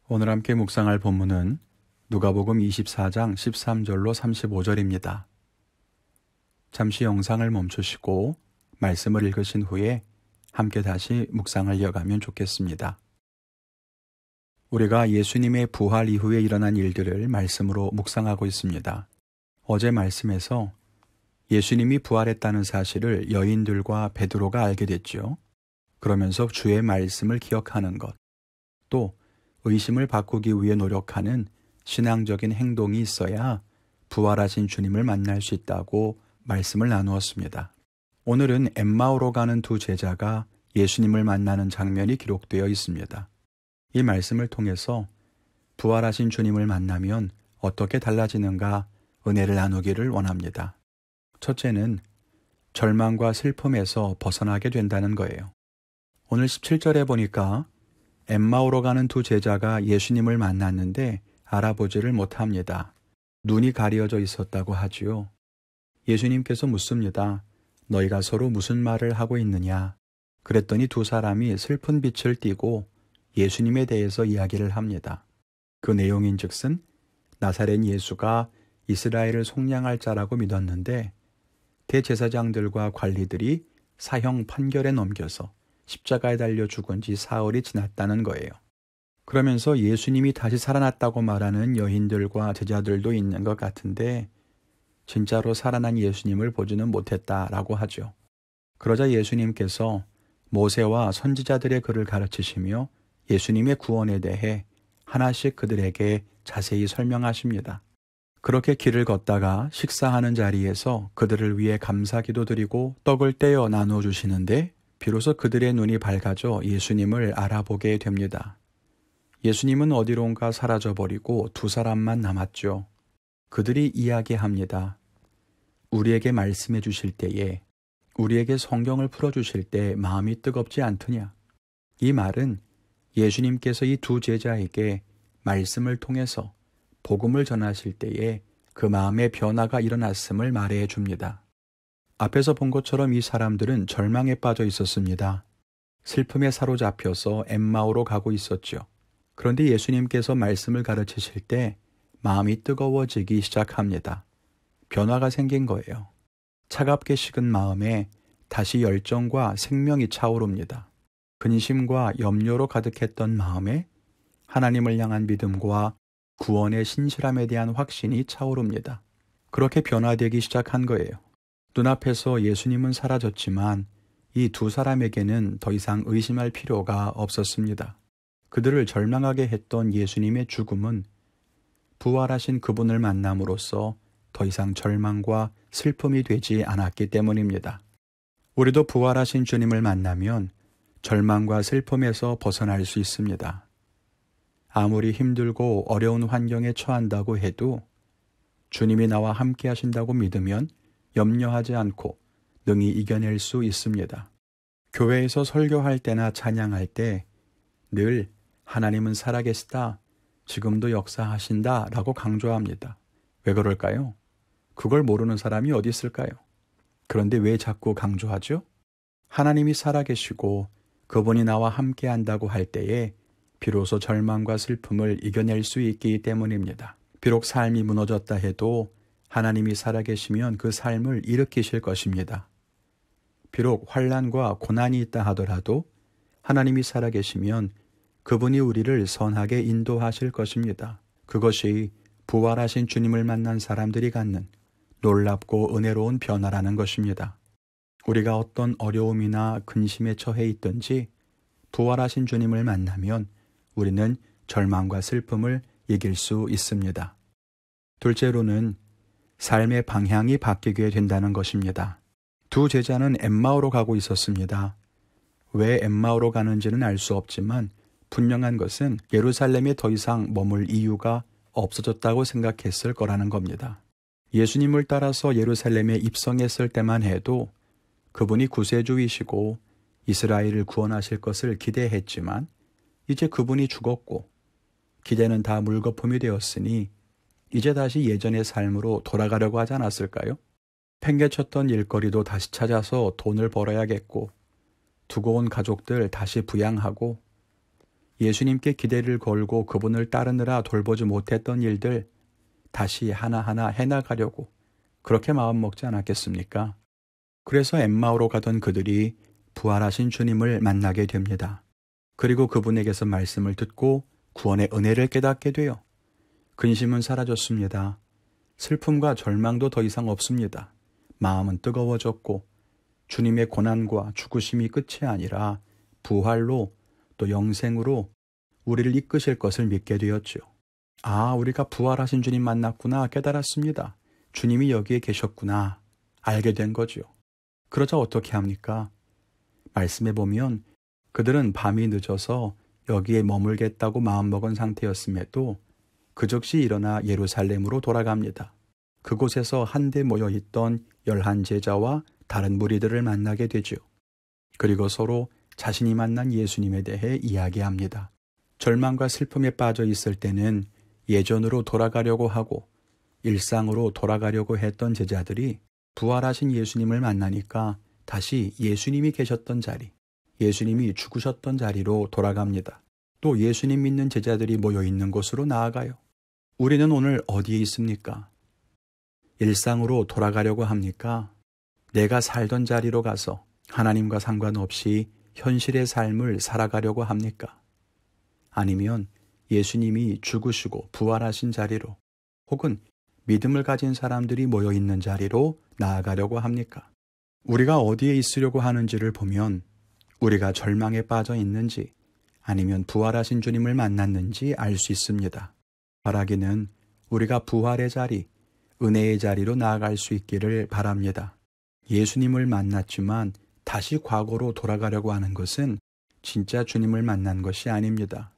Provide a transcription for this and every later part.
오늘 함께 묵상할 본문은 누가복음 24장 13절로 35절입니다. 잠시 영상을 멈추시고 말씀을 읽으신 후에 함께 다시 묵상을 이어가면 좋겠습니다. 우리가 예수님의 부활 이후에 일어난 일들을 말씀으로 묵상하고 있습니다. 어제 말씀에서 예수님이 부활했다는 사실을 여인들과 베드로가 알게 됐죠. 그러면서 주의 말씀을 기억하는 것, 또 의심을 바꾸기 위해 노력하는 신앙적인 행동이 있어야 부활하신 주님을 만날 수 있다고 말씀을 나누었습니다. 오늘은 엠마오로 가는 두 제자가 예수님을 만나는 장면이 기록되어 있습니다. 이 말씀을 통해서 부활하신 주님을 만나면 어떻게 달라지는가 은혜를 나누기를 원합니다. 첫째는 절망과 슬픔에서 벗어나게 된다는 거예요. 오늘 17절에 보니까 엠마오로 가는 두 제자가 예수님을 만났는데 알아보지를 못합니다. 눈이 가려져 있었다고 하지요. 예수님께서 묻습니다. 너희가 서로 무슨 말을 하고 있느냐? 그랬더니 두 사람이 슬픈 빛을 띠고 예수님에 대해서 이야기를 합니다. 그 내용인즉슨 나사렛 예수가 이스라엘을 속량할 자라고 믿었는데 대제사장들과 관리들이 사형 판결에 넘겨서 십자가에 달려 죽은 지 사흘이 지났다는 거예요. 그러면서 예수님이 다시 살아났다고 말하는 여인들과 제자들도 있는 것 같은데 진짜로 살아난 예수님을 보지는 못했다라고 하죠. 그러자 예수님께서 모세와 선지자들의 글을 가르치시며 예수님의 구원에 대해 하나씩 그들에게 자세히 설명하십니다. 그렇게 길을 걷다가 식사하는 자리에서 그들을 위해 감사기도 드리고 떡을 떼어 나누어 주시는데 비로소 그들의 눈이 밝아져 예수님을 알아보게 됩니다. 예수님은 어디론가 사라져버리고 두 사람만 남았죠. 그들이 이야기합니다. 우리에게 말씀해 주실 때에, 우리에게 성경을 풀어주실 때 마음이 뜨겁지 않더냐? 이 말은 예수님께서 이 두 제자에게 말씀을 통해서 복음을 전하실 때에 그 마음의 변화가 일어났음을 말해 줍니다. 앞에서 본 것처럼 이 사람들은 절망에 빠져 있었습니다. 슬픔에 사로잡혀서 엠마오로 가고 있었죠. 그런데 예수님께서 말씀을 가르치실 때 마음이 뜨거워지기 시작합니다. 변화가 생긴 거예요. 차갑게 식은 마음에 다시 열정과 생명이 차오릅니다. 근심과 염려로 가득했던 마음에 하나님을 향한 믿음과 구원의 신실함에 대한 확신이 차오릅니다. 그렇게 변화되기 시작한 거예요. 눈앞에서 예수님은 사라졌지만 이 두 사람에게는 더 이상 의심할 필요가 없었습니다. 그들을 절망하게 했던 예수님의 죽음은 부활하신 그분을 만남으로써 더 이상 절망과 슬픔이 되지 않았기 때문입니다. 우리도 부활하신 주님을 만나면 절망과 슬픔에서 벗어날 수 있습니다. 아무리 힘들고 어려운 환경에 처한다고 해도 주님이 나와 함께 하신다고 믿으면 염려하지 않고 능히 이겨낼 수 있습니다. 교회에서 설교할 때나 찬양할 때 늘 하나님은 살아계시다, 지금도 역사하신다 라고 강조합니다. 왜 그럴까요? 그걸 모르는 사람이 어디 있을까요? 그런데 왜 자꾸 강조하죠? 하나님이 살아계시고 그분이 나와 함께 한다고 할 때에 비로소 절망과 슬픔을 이겨낼 수 있기 때문입니다. 비록 삶이 무너졌다 해도 하나님이 살아계시면 그 삶을 일으키실 것입니다. 비록 환난과 고난이 있다 하더라도 하나님이 살아계시면 그분이 우리를 선하게 인도하실 것입니다. 그것이 부활하신 주님을 만난 사람들이 갖는 놀랍고 은혜로운 변화라는 것입니다. 우리가 어떤 어려움이나 근심에 처해 있든지 부활하신 주님을 만나면 우리는 절망과 슬픔을 이길 수 있습니다. 둘째로는 삶의 방향이 바뀌게 된다는 것입니다. 두 제자는 엠마오로 가고 있었습니다. 왜 엠마오로 가는지는 알 수 없지만 분명한 것은 예루살렘에 더 이상 머물 이유가 없어졌다고 생각했을 거라는 겁니다. 예수님을 따라서 예루살렘에 입성했을 때만 해도 그분이 구세주이시고 이스라엘을 구원하실 것을 기대했지만 이제 그분이 죽었고 기대는 다 물거품이 되었으니 이제 다시 예전의 삶으로 돌아가려고 하지 않았을까요? 팽개쳤던 일거리도 다시 찾아서 돈을 벌어야겠고 두고 온 가족들 다시 부양하고 예수님께 기대를 걸고 그분을 따르느라 돌보지 못했던 일들 다시 하나하나 해나가려고 그렇게 마음먹지 않았겠습니까? 그래서 엠마오로 가던 그들이 부활하신 주님을 만나게 됩니다. 그리고 그분에게서 말씀을 듣고 구원의 은혜를 깨닫게 되어 근심은 사라졌습니다. 슬픔과 절망도 더 이상 없습니다. 마음은 뜨거워졌고 주님의 고난과 죽으심이 끝이 아니라 부활로 또 영생으로 우리를 이끄실 것을 믿게 되었죠. 아, 우리가 부활하신 주님 만났구나 깨달았습니다. 주님이 여기에 계셨구나 알게 된 거죠. 그러자 어떻게 합니까? 말씀해 보면 그들은 밤이 늦어서 여기에 머물겠다고 마음먹은 상태였음에도 그 즉시 일어나 예루살렘으로 돌아갑니다. 그곳에서 한데 모여있던 11제자와 다른 무리들을 만나게 되죠. 그리고 서로 자신이 만난 예수님에 대해 이야기합니다. 절망과 슬픔에 빠져 있을 때는 예전으로 돌아가려고 하고 일상으로 돌아가려고 했던 제자들이 부활하신 예수님을 만나니까 다시 예수님이 계셨던 자리, 예수님이 죽으셨던 자리로 돌아갑니다. 또 예수님 믿는 제자들이 모여있는 곳으로 나아가요. 우리는 오늘 어디에 있습니까? 일상으로 돌아가려고 합니까? 내가 살던 자리로 가서 하나님과 상관없이 현실의 삶을 살아가려고 합니까? 아니면 예수님이 죽으시고 부활하신 자리로 혹은 믿음을 가진 사람들이 모여있는 자리로 나아가려고 합니까? 우리가 어디에 있으려고 하는지를 보면 우리가 절망에 빠져 있는지 아니면 부활하신 주님을 만났는지 알 수 있습니다. 바라기는 우리가 부활의 자리, 은혜의 자리로 나아갈 수 있기를 바랍니다. 예수님을 만났지만 다시 과거로 돌아가려고 하는 것은 진짜 주님을 만난 것이 아닙니다.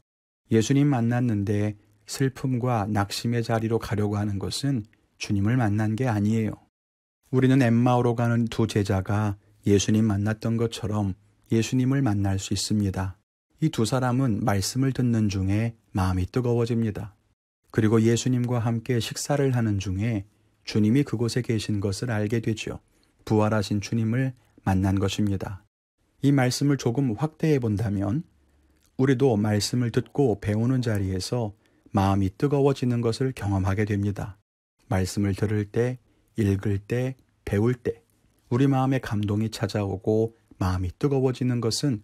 예수님 만났는데 슬픔과 낙심의 자리로 가려고 하는 것은 주님을 만난 게 아니에요. 우리는 엠마오로 가는 두 제자가 예수님 만났던 것처럼 예수님을 만날 수 있습니다. 이 두 사람은 말씀을 듣는 중에 마음이 뜨거워집니다. 그리고 예수님과 함께 식사를 하는 중에 주님이 그곳에 계신 것을 알게 되죠. 부활하신 주님을 만난 것입니다. 이 말씀을 조금 확대해 본다면 우리도 말씀을 듣고 배우는 자리에서 마음이 뜨거워지는 것을 경험하게 됩니다. 말씀을 들을 때, 읽을 때, 배울 때 우리 마음에 감동이 찾아오고 마음이 뜨거워지는 것은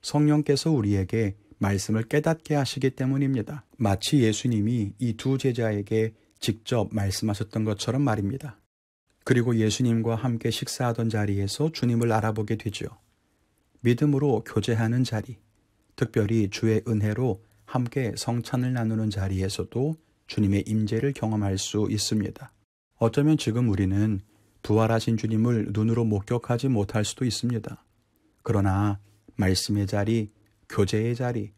성령께서 우리에게 말씀을 깨닫게 하시기 때문입니다. 마치 예수님이 이 두 제자에게 직접 말씀하셨던 것처럼 말입니다. 그리고 예수님과 함께 식사하던 자리에서 주님을 알아보게 되죠. 믿음으로 교제하는 자리, 특별히 주의 은혜로 함께 성찬을 나누는 자리에서도 주님의 임재를 경험할 수 있습니다. 어쩌면 지금 우리는 부활하신 주님을 눈으로 목격하지 못할 수도 있습니다. 그러나 말씀의 자리, 교제의 자리,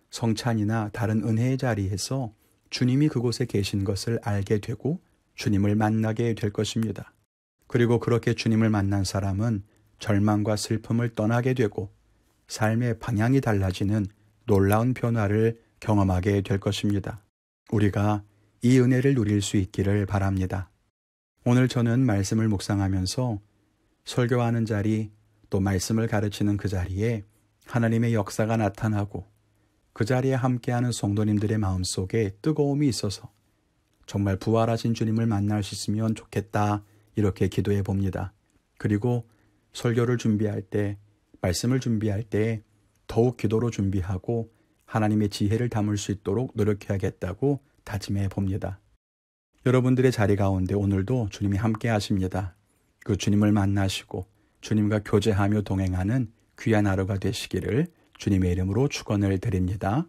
성찬이나 다른 은혜의 자리에서 주님이 그곳에 계신 것을 알게 되고 주님을 만나게 될 것입니다. 그리고 그렇게 주님을 만난 사람은 절망과 슬픔을 떠나게 되고 삶의 방향이 달라지는 놀라운 변화를 경험하게 될 것입니다. 우리가 이 은혜를 누릴 수 있기를 바랍니다. 오늘 저는 말씀을 묵상하면서 설교하는 자리, 또 말씀을 가르치는 그 자리에 하나님의 역사가 나타나고 그 자리에 함께하는 성도님들의 마음속에 뜨거움이 있어서 정말 부활하신 주님을 만날 수 있으면 좋겠다 이렇게 기도해 봅니다. 그리고 설교를 준비할 때, 말씀을 준비할 때 더욱 기도로 준비하고 하나님의 지혜를 담을 수 있도록 노력해야겠다고 다짐해 봅니다. 여러분들의 자리 가운데 오늘도 주님이 함께 하십니다. 그 주님을 만나시고 주님과 교제하며 동행하는 귀한 하루가 되시기를 주님의 이름으로 축원을 드립니다.